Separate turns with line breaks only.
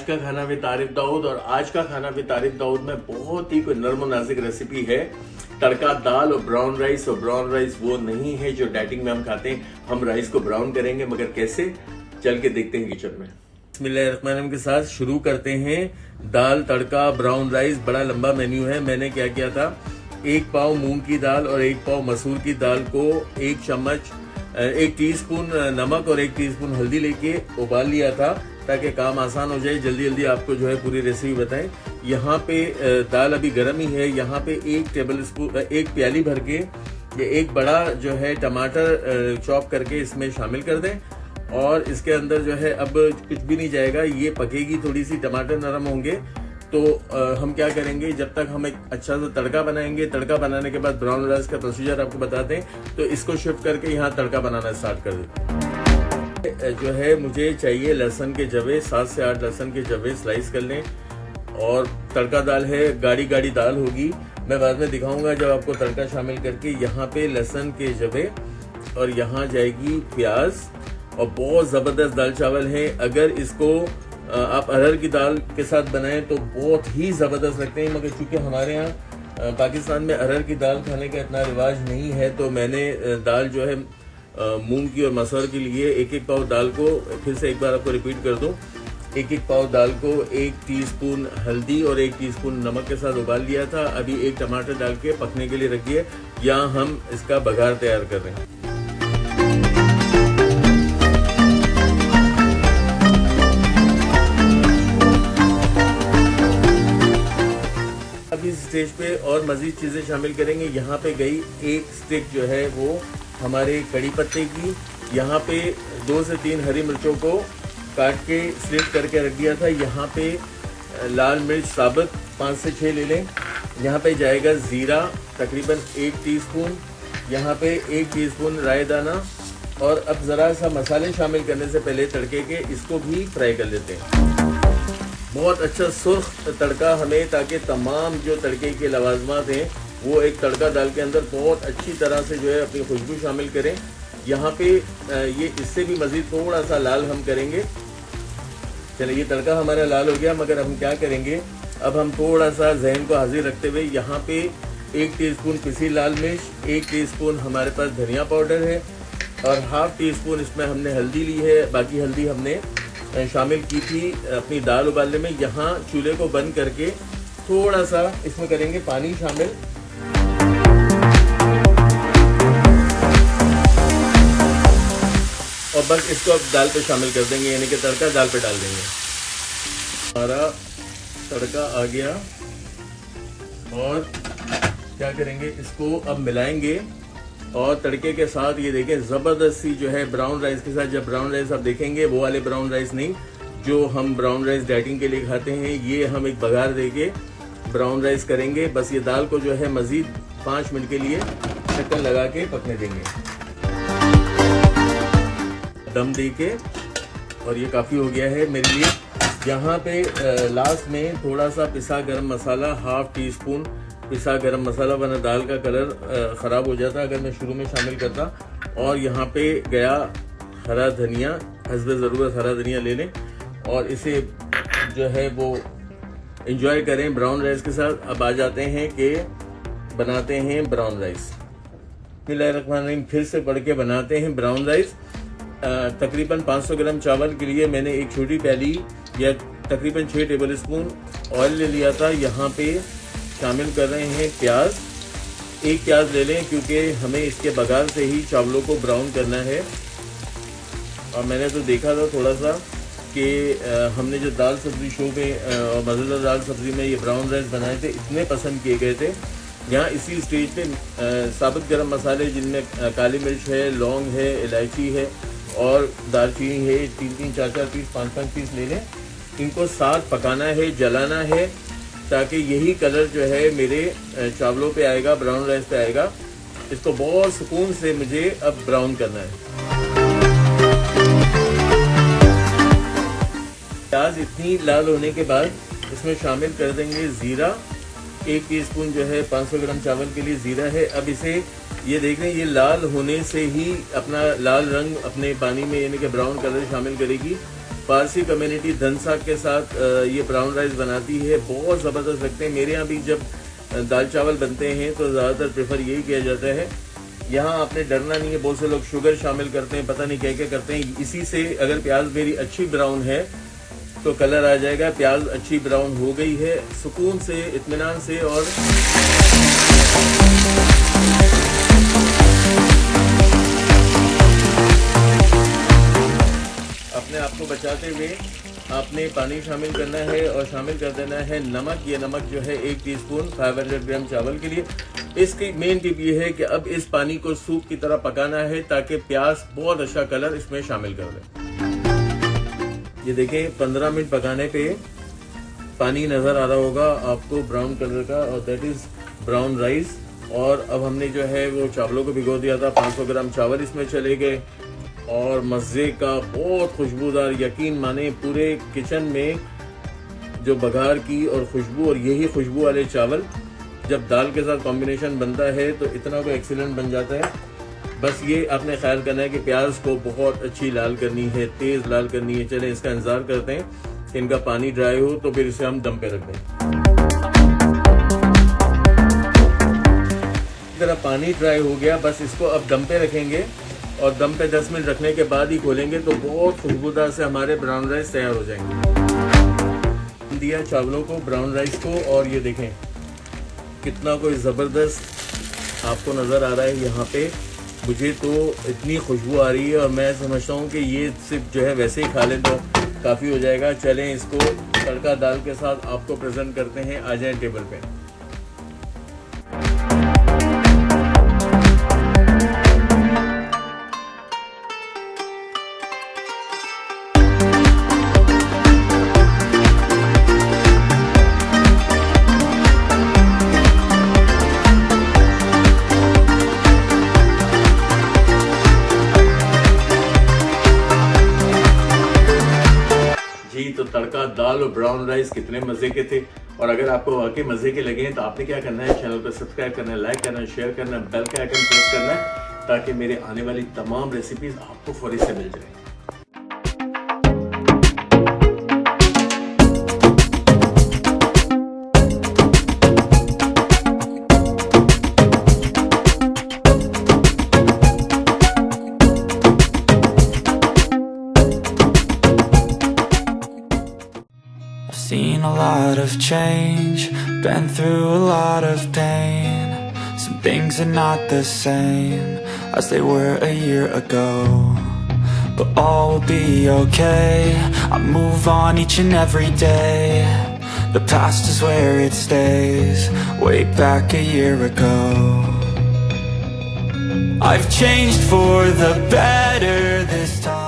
का खाना विद तारिफ दाऊद। और आज का खाना विद तारिफ दाऊद में बहुत ही कोई नर्म नाजुक रेसिपी है, तड़का दाल और ब्राउन राइस। और ब्राउन राइस वो नहीं है जो डाइटिंग में हम खाते हैं, हम राइस को ब्राउन करेंगे, मगर कैसे, चल के देखते हैं किचन में। बिस्मिल्लाहिर्रहमानिर्रहीम के साथ शुरू करते हैं। दाल तड़का ब्राउन राइस, बड़ा लंबा मेन्यू है। मैंने क्या किया था, 1 पाव मूंग की दाल और 1 पाव मसूर की दाल को 1 टीस्पून नमक और 1 टीस्पून हल्दी लेके उबाल लिया था, ताकि काम आसान हो जाए। जल्दी जल्दी आपको जो है पूरी रेसिपी बताएं। यहाँ पे दाल अभी गर्म ही है। यहाँ पे 1 प्याली भर के ये 1 बड़ा जो है टमाटर चॉप करके इसमें शामिल कर दें। और इसके अंदर जो है अब कुछ भी नहीं जाएगा, ये पकेगी, थोड़ी सी टमाटर नरम होंगे तो हम क्या करेंगे, जब तक हम एक अच्छा सा तड़का बनाएंगे। तड़का बनाने के बाद ब्राउन राइस का प्रोसीजर आपको बताते हैं, तो इसको शिफ्ट करके यहाँ तड़का बनाना स्टार्ट कर देते। जो है मुझे चाहिए लहसुन के जवे, 7 से 8 लहसुन के जवे स्लाइस कर लें। और तड़का दाल है, गाढ़ी गाढ़ी दाल होगी, मैं बाद में दिखाऊंगा जब आपको तड़का शामिल करके। यहाँ पे लहसुन के जवे और यहाँ जाएगी प्याज, और बहुत जबरदस्त दाल चावल है। अगर इसको आप अरहर की दाल के साथ बनाएं तो बहुत ही जबरदस्त लगते हैं, मगर चूंकि हमारे यहाँ पाकिस्तान में अरहर की दाल खाने का इतना रिवाज नहीं है, तो मैंने दाल जो है मूंग की और मसूर के लिए 1 पाव दाल को, फिर से एक बार आपको रिपीट कर दूं, 1 पाव दाल को 1 टीस्पून हल्दी और 1 टीस्पून नमक के साथ उबाल लिया था। अभी 1 टमाटर डाल के पकने के लिए रख दिए। यहाँ हम इसका बघार तैयार कर रहे हैं। इस स्टेज पे और मजीद चीजें शामिल करेंगे। यहाँ पे गई 1 स्टिक जो है वो हमारे कड़ी पत्ते की। यहाँ पे 2 से 3 हरी मिर्चों को काट के स्लिट करके रख दिया था। यहाँ पे लाल मिर्च साबुत 5 से 6 ले लें। यहाँ पे जाएगा जीरा तकरीबन 1 टीस्पून। यहाँ पे 1 टीस्पून राई दाना। और अब ज़रा सा मसाले शामिल करने से पहले तड़के के इसको भी फ्राई कर लेते हैं। बहुत अच्छा सुर्ख तड़का हमें, ताकि तमाम जो तड़के के लवाजमात हैं वो एक तड़का दाल के अंदर बहुत अच्छी तरह से जो है अपनी खुशबू शामिल करें। यहाँ पे ये इससे भी मज़ीद थोड़ा सा लाल हम करेंगे। चलिए, ये तड़का हमारा लाल हो गया, मगर हम क्या करेंगे, अब हम थोड़ा सा जहन को हाजिर रखते हुए यहाँ पे 1 टीस्पून पिसी लाल मिर्च, 1 टीस्पून हमारे पास धनिया पाउडर है और ½ टीस्पून इसमें हमने हल्दी ली है। बाकी हल्दी हमने शामिल की थी अपनी दाल उबालने में। यहाँ चूल्हे को बंद करके थोड़ा सा इसमें करेंगे पानी शामिल। और बस इसको अब दाल पे शामिल कर देंगे, यानी कि तड़का दाल पे डाल देंगे। हमारा तड़का आ गया और क्या करेंगे, इसको अब मिलाएंगे। और तड़के के साथ ये देखें ज़बरदस्त सी जो है ब्राउन राइस के साथ, जब ब्राउन राइस आप देखेंगे वो वाले ब्राउन राइस नहीं जो हम ब्राउन राइस डाइटिंग के लिए खाते हैं, ये हम एक बघार देके ब्राउन राइस करेंगे। बस ये दाल को जो है मज़ीद 5 मिनट के लिए ढक्कन लगा के पकने देंगे, दम दे के। और ये काफ़ी हो गया है मेरे लिए। यहाँ पे लास्ट में थोड़ा सा पिसा गरम मसाला, ½ टीस्पून पिसा गरम मसाला, वरना दाल का कलर ख़राब हो जाता अगर मैं शुरू में शामिल करता। और यहाँ पे गया हरा धनिया, हस्बे ज़रूरत हरा धनिया ले लें और इसे जो है वो एंजॉय करें ब्राउन राइस के साथ। अब आ जाते हैं कि बनाते हैं ब्राउन राइस। बिस्मिल्लाहिर्रहमानिर्रहीम, फिर से पढ़ के बनाते हैं ब्राउन राइस। तकरीबन 500 ग्राम चावल के लिए मैंने 1 छोटी प्याली या तकरीबन 6 टेबल स्पून ऑयल ले लिया था। यहाँ पे शामिल कर रहे हैं प्याज। 1 प्याज ले लें, क्योंकि हमें इसके बघार से ही चावलों को ब्राउन करना है। और मैंने तो देखा था थोड़ा सा कि हमने जो दाल सब्जी शो में और मज़ेदार दाल सब्जी में ये ब्राउन राइस बनाए थे, इतने पसंद किए गए थे। यहाँ इसी स्टेज पे साबुत गरम मसाले, जिनमें काली मिर्च है, लौंग है, इलायची है और दालचीनी है, 3-3, 4-4 पीस, 5-5 पीस ले लें। इनको साथ पकाना है, जलाना है, ताकि यही कलर जो है मेरे चावलों पे आएगा, ब्राउन राइस पे आएगा। इसको बहुत सुकून से मुझे अब ब्राउन करना है। प्याज इतनी लाल होने के बाद इसमें शामिल कर देंगे जीरा। 1 टीस्पून जो है 500 ग्राम चावल के लिए जीरा है। अब इसे ये देख रहे हैं, ये लाल होने से ही अपना लाल रंग अपने पानी में, यानी कि ब्राउन कलर शामिल करेगी। पारसी कम्युनिटी धनसाग के साथ ये ब्राउन राइस बनाती है, बहुत ज़बरदस्त लगते हैं। मेरे यहाँ भी जब दाल चावल बनते हैं तो ज़्यादातर प्रेफर यही किया जाता है। यहाँ आपने डरना नहीं है, बहुत से लोग शुगर शामिल करते हैं, पता नहीं क्या क्या करते हैं। इसी से अगर प्याज मेरी अच्छी ब्राउन है तो कलर आ जाएगा। प्याज अच्छी ब्राउन हो गई है, सुकून से, इत्मीनान से और अपने आप को बचाते हुए आपने पानी शामिल करना है और शामिल कर देना है नमक। ये नमक जो है 1 टीस्पून 500 ग्राम चावल के लिए। इसकी मेन टिप ये है कि अब इस पानी को सूप की तरह पकाना है ताकि प्याज बहुत अच्छा कलर इसमें शामिल कर दे। ये देखें 15 मिनट पकाने पे पानी नज़र आ रहा होगा आपको ब्राउन कलर का, और दैट इज़ ब्राउन राइस। और अब हमने जो है वो चावलों को भिगो दिया था, 500 ग्राम चावल इसमें चले गए और मज़े का बहुत खुशबूदार, यकीन माने पूरे किचन में जो बघार की और खुशबू, और यही खुशबू वाले चावल जब दाल के साथ कॉम्बिनेशन बनता है तो इतना को एक्सीलेंट बन जाता है। बस ये आपने ख्याल करना है कि प्याज को बहुत अच्छी लाल करनी है, तेज़ लाल करनी है। चलें इसका इंतज़ार करते हैं कि इनका पानी ड्राई हो तो फिर इसे हम दम पे रख दें। जरा पानी ड्राई हो गया, बस इसको अब दम पे रखेंगे और दम पे 10 मिनट रखने के बाद ही खोलेंगे तो बहुत खुशबूदार से हमारे ब्राउन राइस तैयार हो जाएंगे। दिया चावलों को, ब्राउन राइस को, और ये देखें कितना कोई ज़बरदस्त आपको नज़र आ रहा है। यहाँ पे मुझे तो इतनी खुशबू आ रही है और मैं समझता हूँ कि ये सिर्फ जो है वैसे ही खा लें तो काफ़ी हो जाएगा। चलें इसको तड़का दाल के साथ आपको प्रेजेंट करते हैं। आ जाएं टेबल पे। तो तड़का दाल और ब्राउन राइस कितने मजे के थे। और अगर आपको वाकई मजे के लगे हैं तो आपने क्या करना है, चैनल को सब्सक्राइब करना है, लाइक करना है, शेयर करना है, बेल का आइकन प्रेस करना है ताकि मेरे आने वाली तमाम रेसिपीज आपको फौरी से मिल जाए।
Seen a lot of change, been through a lot of pain. Some things are not the same as they were a year ago, but all will be okay. I move on each and every day. The past is where it stays, way back a year ago. I've changed for the better this time.